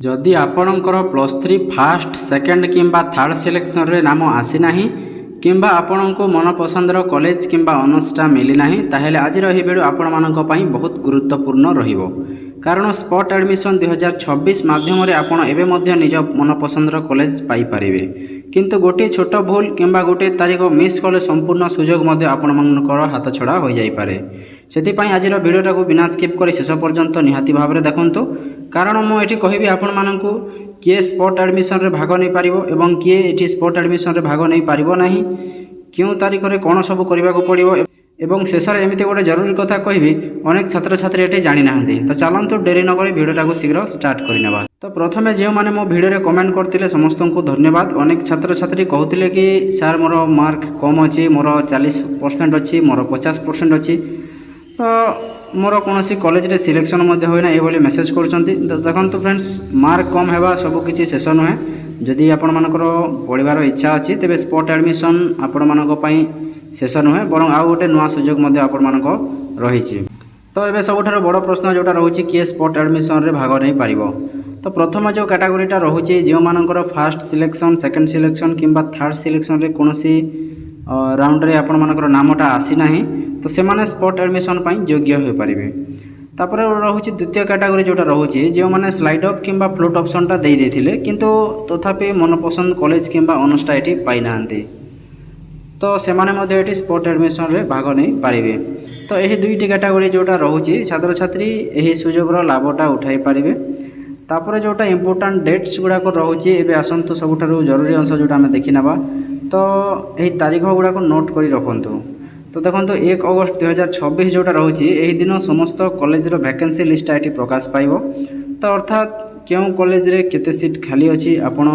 जदि आपणकर +3 fast second किंबा थर्ड सिलेक्शन रे नाम आसीना किंबा आपण को मनपसंदर कॉलेज किंबा ऑनर्सटा मिलना ताहेले आज यह वीडियो आपण मानक पई बहुत गुरुत्वपूर्ण रहिबो। कारण स्पॉट एडमिशन 2026 माध्यम रे आपण एबे मध्य निज मनपसंदर कॉलेज पाई परिबे, किंतु गोटे छोट भूल किंबा गोटे तारीख मिस कले संपूर्ण सुजोग मध्य आपण मानकर हाथ छड़ा हो जाई पारे। सेतिपई आज वीडियोटा को बिना स्किप करी शेष पर्यंत निहाती भाव में देखंतु। कारण मुझे कहबी आपण मानकु किए स्पॉट एडमिशन रे भाग नहीं पारिबो एवं किए एठी स्पॉट एडमिशन रे भाग नहीं पारिबो नाही, क्यों तारीख रे कोन सब करबा को पड़िबो एवं शेष में एमती गोटे जरूरी कथा कहबी अनेक छात्र छात्री ये जानी ना। तो चलतु डेरी नक भिडियोटा को शीघ्र स्टार्ट करने। तो प्रथमे जो मैंने मो भिडियो कमेंट करते समस्त को धन्यवाद। अनेक छात्र छात्री कहते कि सार मोर मार्क कम अच्छी, मोर 40% अच्छी, मोर 50% अच्छी, तो मोर कौन कॉलेज रे सिलेक्शन होना ये मेसेज कर। देखो फ्रेंड्स, मार्क कम है सबकि शेष नुहे। जदि आपण मानकर पढ़ार इच्छा अच्छी तेज स्पॉट एडमिशन आपण मानी शेष नुहे, बर आउ गोटे नुआ सुजोग आपण मानक रही। तो ये सबुठ बड़ प्रश्न जोटा रोचे किए स्पॉट एडमिशन रे भाग नहीं पारिबो। तो प्रथम जो कैटेगोरीटा रोचे जो मानकर फास्ट सिलेक्शन, सेकेंड सिलेक्शन किंबा थर्ड सिलेक्शन रे कोनोसी राउंड रे आपण मानकर नामटा आसी नाही, तो से माने स्पॉट एडमिशन पाई योग्य हो पारिबे। तापर रोचे द्वितीय कैटेगोरी जोटा रोचे जो माने स्लाइड अप किंबा फ्लोट ऑप्शनटा दे देथिले किंतु तथापि मनपसंद कॉलेज किंबा ऑनर्सटा एठी पाई नांती, तो से माने मध्ये एठी स्पॉट एडमिशन रे भाग नहीं पारिबे। तो यही दुईटी कैटेगोरी जोटा रोचे छात्र छात्री यही सुजोगर लाभटा उठाई पारिबे। तापर जोटा इंपोर्टेंट डेट्स गुड़ाक रोचे एबे आसंतु सबुठारु जरूरी अंश जोटा आमे देखि नबा। तो यही तारीख गुड़ाक नोट करी रखंतु। तो देखो 1 अगस्त 2026 जोटा रोचे यही दिन समस्त कॉलेज रो वैकेंसी लिस्ट ये प्रकाश पाइब। तो अर्थात क्यों कॉलेज रे केते सीट खाली अच्छी, आपण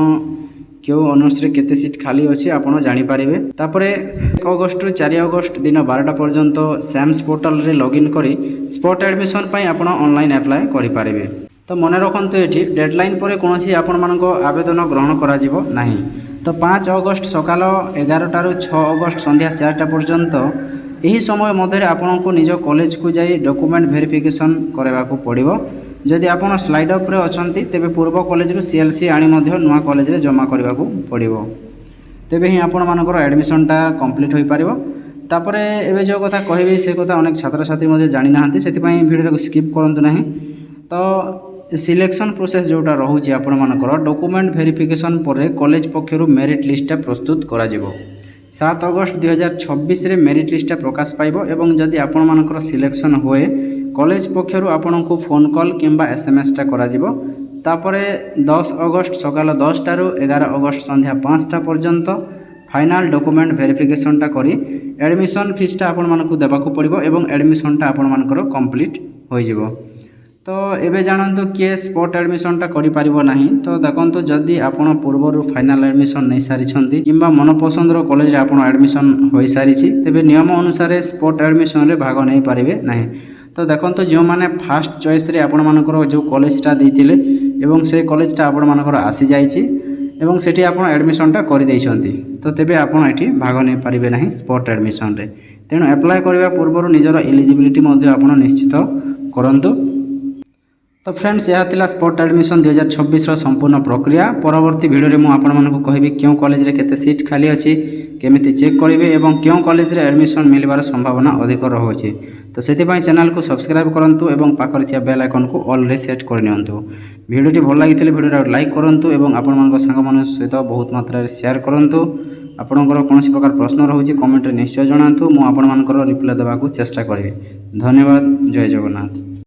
क्यों ऑनर्स रे केते सीट खाली अच्छी आपण जानि पारिबे। तापरे 1 अगस्त रु 4 अगस्त दिन 12टा पर्यंत सैम्स पोर्टल रे लॉगिन करी स्पॉट एडमिशन पाई आपण ऑनलाइन अप्लाई करि पारिबे। तो मन रखंतु एठी डेडलाइन परे कोनोसी आपण मानको आवेदन ग्रहण करा जिवो नाही। तो 5 अगस्त सकाल 11टा रु 6 अगस्त संध्या 4टा पर्यंत यही समय मध्य आपण को निज कॉलेज को जाई डॉक्यूमेंट वेरिफिकेशन करबा को पड़िबो। जदि आपण स्लाइड अप रे अछंती तेबे पूर्व कॉलेज रु सीएलसी आनी मध्य नुआ कॉलेज रे जमा करबा को पड़िबो, तेबे ही आपण मानकर एडमिशनटा कंप्लीट होई पारिबो। तापरे एबे जो कथा कहबे से कथा अनेक छात्र छात्री मध्य जानि नाहंती, सेति पई वीडियो को स्किप करंतु नाही। तो सिलेक्शन प्रोसेस जोटा रोचे आपण मानकर डॉक्यूमेंट वेरिफिकेशन पर कॉलेज पक्षरु मेरिट लिस्टा प्रस्तुत करा जिवो। 7 अगस्त 2026 रे मेरिट लिस्टा प्रकाश पाइबो एवं जदि आपण मानकर सिलेक्शन होए कॉलेज पक्षरु आपण को फोन कॉल किंबा एसएमएस टा करा जिवो। तापरे 10 अगस्त सकाल 10टा रु 11 अगस्त संध्या 5टा पर्यंत फाइनल डॉक्यूमेंट वेरिफिकेशन टा करी एडमिशन फीसटा आपण मानकु देबाकू पड़िबो एवं एडमिशन टा आपण मानकर कंप्लीट होई जिवो। तो एबे जानतु किए स्पॉट एडमिशनटा करि पारिबो नाही। तो देखंतु जदि आपण पूर्वरु फाइनल एडमिशन नै सारी छंती किंबा मनपसंदर कॉलेज रे आपण एडमिशन होई सारीछि तेबे नियम अनुसार स्पॉट एडमिशन रे भाग नै पारिबे नाही। तो देखंतु जो माने फर्स्ट चॉइस रे आपण मानकर जो कॉलेजटा दैथिले एवं से कॉलेजटा आपण मानकर आसी जाईछि एवं सेठी आपण एडमिशनटा करि दैछंती, तो तेबे आपण एठी भाग नै पारिबे नाही स्पॉट एडमिशन रे। तेणु अप्लाई करबा पूर्वरु निजर एलिजिबिलिटी मध्ये आपण निश्चित करंतु। तो फ्रेंड्स, यह थिला स्पॉट एडमिशन 2026 संपूर्ण प्रक्रिया। परवर्ती वीडियो में आपण मानकु कहबी क्यों कॉलेज रे केते सीट खाली अछि, केमिति चेक करिवे एवं क्यों कॉलेज रे एडमिशन मिलबार संभावना अधिक रहउछि। तो सेति पई चैनल को सब्सक्राइब करंतु एवं पाखरे थिया बेल आइकन को ऑल रे सेट कर नियंतु। वीडियोटी भल लागिथिले वीडियो लाइक करंतु एवं आपण मानक संग मान सहित बहुत मात्रा रे शेयर करंतु। आपणकर कोनोसी प्रकार प्रश्न रहउछि कमेंट रे निश्चय जणांतु, मु आपण मानकर रिप्लाई देबा को चेष्टा करिवे। धन्यवाद। जय जगन्नाथ।